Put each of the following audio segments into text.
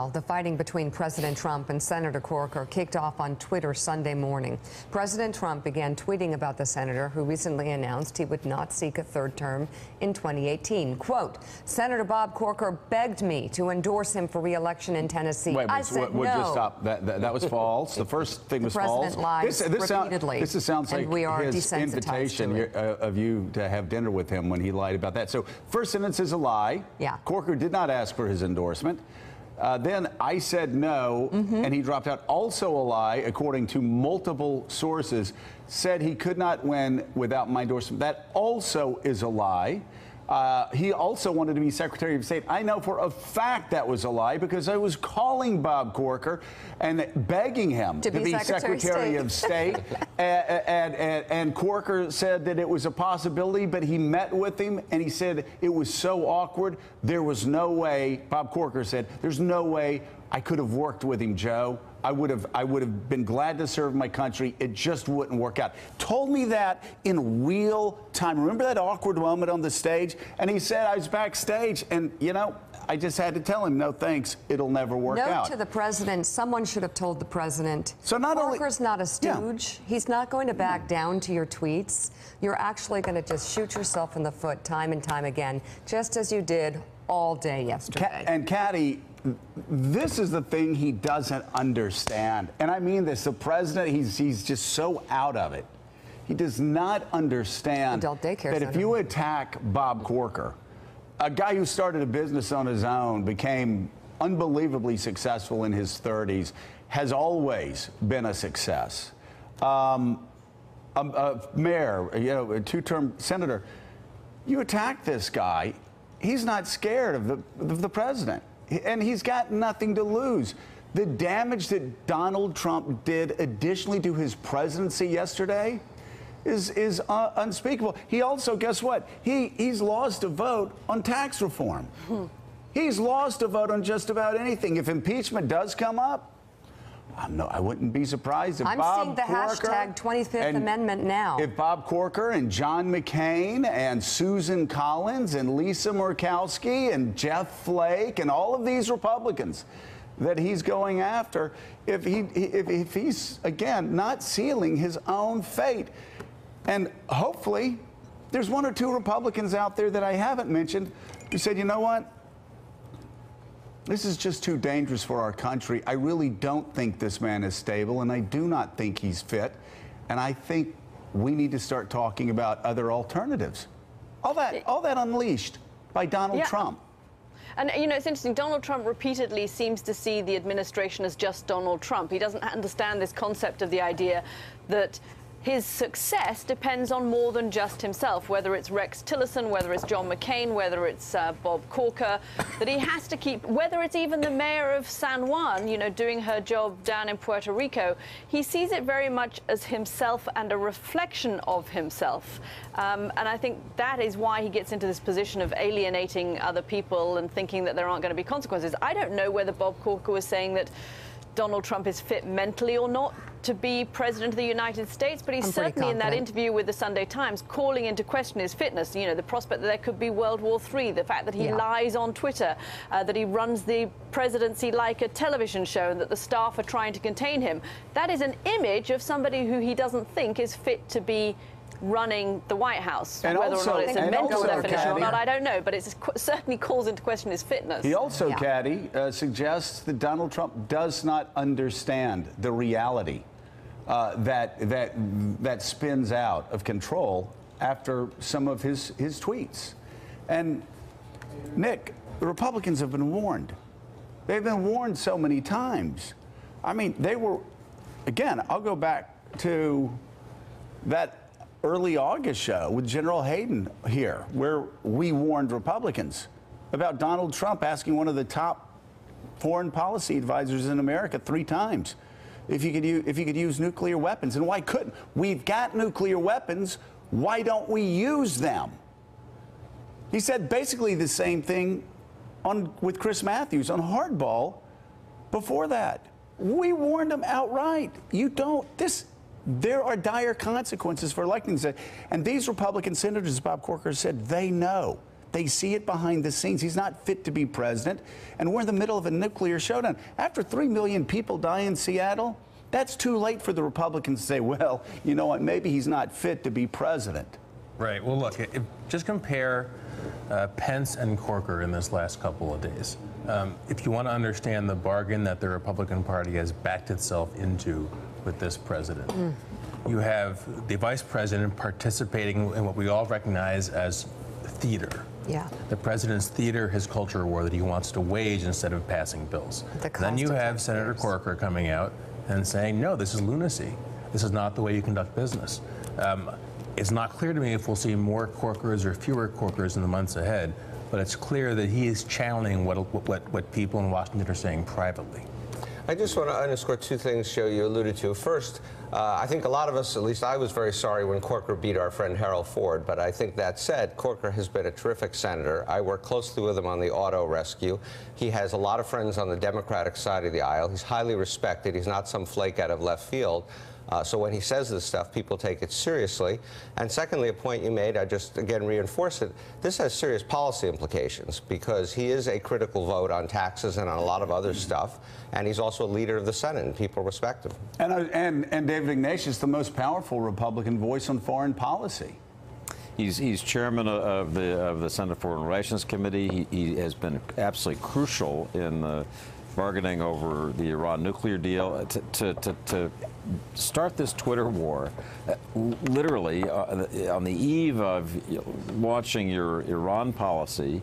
The fighting between President Trump and Senator Corker kicked off on Twitter Sunday morning. President Trump began tweeting about the senator who recently announced he would not seek a third term in 2018. Quote, Senator Bob Corker begged me to endorse him for re-election in Tennessee. I said no. Just stop. That was false. The first thing was false. The president lies repeatedly. This sounds like we are his invitation of you to have dinner with him when he lied about that. So first sentence is a lie. Yeah. Corker did not ask for his endorsement. Then I said no, and he dropped out. Also a lie, according to multiple sources, said he could not win without my endorsement. That also is a lie. He also wanted to be Secretary of State. I know for a fact that was a lie because I was calling Bob Corker and begging him to be Secretary of State. and Corker said that it was a possibility, but he met with him and he said it was so awkward. There was no way, Bob Corker said, there's no way I could have worked with him, Joe. I would have been glad to serve my country. It just wouldn't work out. Told me that in real time. Remember that awkward moment on the stage? And he said I was backstage, and you know, I just had to tell him, no thanks, it'll never work out. Note to the president, someone should have told the president. So not Corker's not a stooge. Yeah. He's not going to back down to your tweets. You're actually going to just shoot yourself in the foot time and time again, just as you did all day yesterday. And Caddy, this is the thing he doesn't understand. And I mean this, the president, he's just so out of it. He does not understand that if you attack Bob Corker, a guy who started a business on his own, became unbelievably successful in his 30s, has always been a success. A mayor, you know, a two-term senator, you attack this guy, he's not scared of the president. And he's got nothing to lose. The damage that Donald Trump did additionally to his presidency yesterday is unspeakable. He also, guess what? He's lost a vote on tax reform. He's lost a vote on just about anything. If impeachment does come up, I wouldn't be surprised if I'm seeing the hashtag 25th Amendment now. If Bob Corker and John McCain and Susan Collins and Lisa Murkowski and Jeff Flake and all of these Republicans that he's going after, if he's, again, not sealing his own fate. And hopefully there's one or two Republicans out there that I haven't mentioned who said, you know what? This is just too dangerous for our country. I really don't think this man is stable, and I do not think he's fit. And I think we need to start talking about other alternatives. All that unleashed by Donald Trump. And, you know, it's interesting. Donald Trump repeatedly seems to see the administration as just Donald Trump. He doesn't understand this concept of the idea that his success depends on more than just himself, whether it's Rex Tillerson, whether it's John McCain, whether it's Bob Corker, that he has to keep, whether it's even the mayor of San Juan, you know, doing her job down in Puerto Rico. He sees it very much as himself and a reflection of himself. And I think that is why he gets into this position of alienating other people and thinking that there aren't going to be consequences. I don't know whether Bob Corker was saying that Donald Trump is fit mentally or not to be president of the United States, but he's certainly in that interview with the Sunday Times calling into question his fitness. You know, the prospect that there could be World War III, the fact that he lies on Twitter, that he runs the presidency like a television show and that the staff are trying to contain him. That is an image of somebody who he doesn't think is fit to be running the White House. And whether also, or not it's a mental definition or not, I don't know, but it certainly calls into question his fitness. He also, Caddy, suggests that Donald Trump does not understand the reality that spins out of control after some of his tweets. And, Nick, the Republicans have been warned. They've been warned so many times. I mean, they were, again, I'll go back to that early August show with General Hayden here, where we warned Republicans about Donald Trump asking one of the top foreign policy advisors in America 3 times if you could use nuclear weapons. And why couldn't? We've got nuclear weapons. Why don't we use them? He said basically the same thing with Chris Matthews on Hardball before that. We warned him outright. You don't. There are dire consequences for electing. And these Republican senators, Bob Corker said, they know. They see it behind the scenes. He's not fit to be president, and we're in the middle of a nuclear showdown. After 3 million people die in Seattle, that's too late for the Republicans to say, well, you know what, maybe he's not fit to be president. Right. Well, look, just compare Pence and Corker in this last couple of days. If you want to understand the bargain that the Republican Party has backed itself into with this president, you have the vice president participating in what we all recognize as theater. Yeah. The president's theater, his culture war that he wants to wage instead of passing bills. Then you have Senator Corker coming out and saying, no, this is lunacy. This is not the way you conduct business. It's not clear to me if we'll see more Corkers or fewer Corkers in the months ahead, but it's clear that he is channeling what people in Washington are saying privately. I just want to underscore two things, Joe, you alluded to. First, I think a lot of us, at least I was very sorry when Corker beat our friend Harold Ford, but I think that said, Corker has been a terrific senator. I work closely with him on the auto rescue. He has a lot of friends on the Democratic side of the aisle. He's highly respected. He's not some flake out of left field. So when he says this stuff, people take it seriously. And secondly, a point you made, I just again reinforce it, this has serious policy implications because he is a critical vote on taxes and on a lot of other stuff. And he's also a leader of the Senate, and people respect him. And David Ignatius, the most powerful Republican voice on foreign policy. He's chairman of the Senate Foreign Relations Committee. He has been absolutely crucial in the bargaining over the Iran nuclear deal. To start this Twitter war, literally on the eve of launching your Iran policy,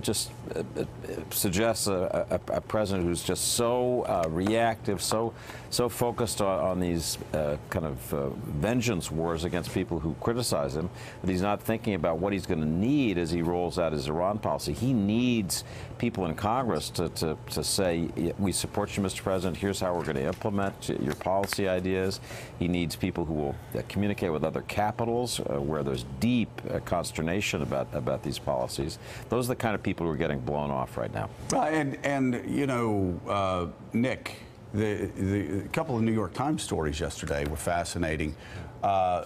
just suggests a president who's just so reactive, so focused on these kind of vengeance wars against people who criticize him, that he's not thinking about what he's going to need as he rolls out his Iran policy. He needs people in Congress to say, we support you, Mr. President, here's how we're going to implement your policy ideas. He needs people who will communicate with other capitals where there's deep consternation about these policies. Those are the kind of people who are getting blown off right now. And you know, Nick, the couple of New York Times stories yesterday were fascinating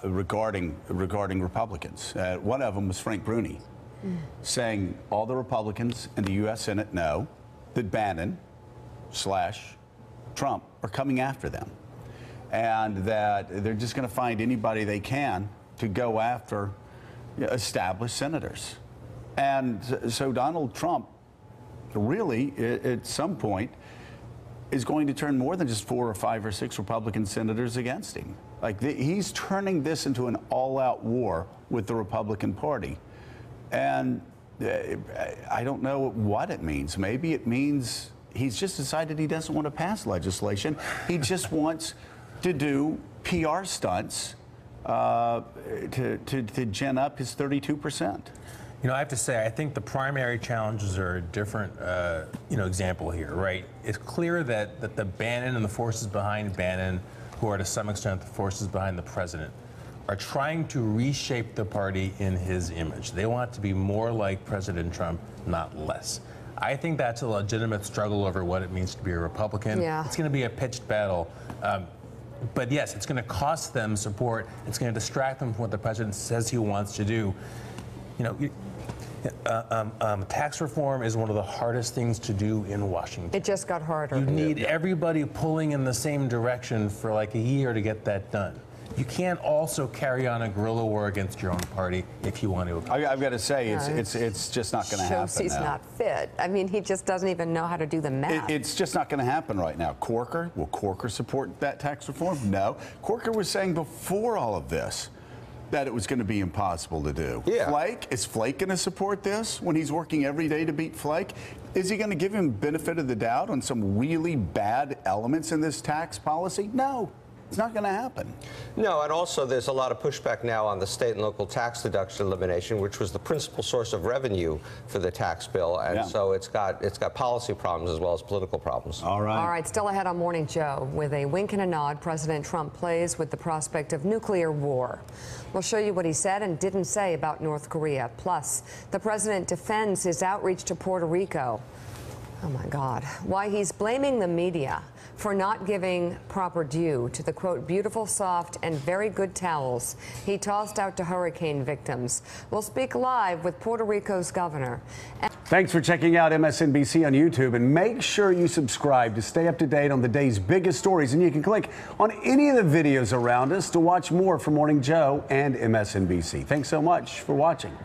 regarding Republicans. One of them was Frank Bruni saying all the Republicans in the U.S. Senate know that Bannon/Trump are coming after them, and that they're just going to find anybody they can to go after established senators. And so Donald Trump really, at some point, is going to turn more than just 4 or 5 or 6 Republican senators against him. Like, he's turning this into an all-out war with the Republican Party. And I don't know what it means. Maybe it means he's just decided he doesn't want to pass legislation. He just wants to do PR stunts to gin up his 32%. You know, I have to say, I think the primary challenges are a different, example here, right? It's clear that the Bannon and the forces behind Bannon, who are to some extent the forces behind the president, are trying to reshape the party in his image. They want to be more like President Trump, not less. I think that's a legitimate struggle over what it means to be a Republican. Yeah. It's going to be a pitched battle. But yes, it's going to cost them support. It's going to distract them from what the president says he wants to do. You know, tax reform is one of the hardest things to do in Washington. It just got harder. You need everybody pulling in the same direction for like a year to get that done. You can't also carry on a guerrilla war against your own party if you want to. I've got to say, it's just not going to happen. Shows he's not fit. I mean, he just doesn't even know how to do the math. It's just not going to happen right now. Corker, will Corker support that tax reform? No. Corker was saying before all of this that it was going to be impossible to do. Yeah. Flake, is Flake going to support this when he's working every day to beat Flake? Is he going to give him benefit of the doubt on some really bad elements in this tax policy? No. It's not going to happen. No, and also there's a lot of pushback now on the state and local tax deduction elimination, which was the principal source of revenue for the tax bill, and so it's got policy problems as well as political problems. All right. All right, still ahead on Morning Joe. With a wink and a nod, President Trump plays with the prospect of nuclear war. We'll show you what he said and didn't say about North Korea. Plus, the president defends his outreach to Puerto Rico. Oh my God. Why he's blaming the media for not giving proper due to the, quote, beautiful, soft, and very good towels he tossed out to hurricane victims. We'll speak live with Puerto Rico's governor. Thanks for checking out MSNBC on YouTube, and make sure you subscribe to stay up to date on the day's biggest stories. And you can click on any of the videos around us to watch more from Morning Joe and MSNBC. Thanks so much for watching.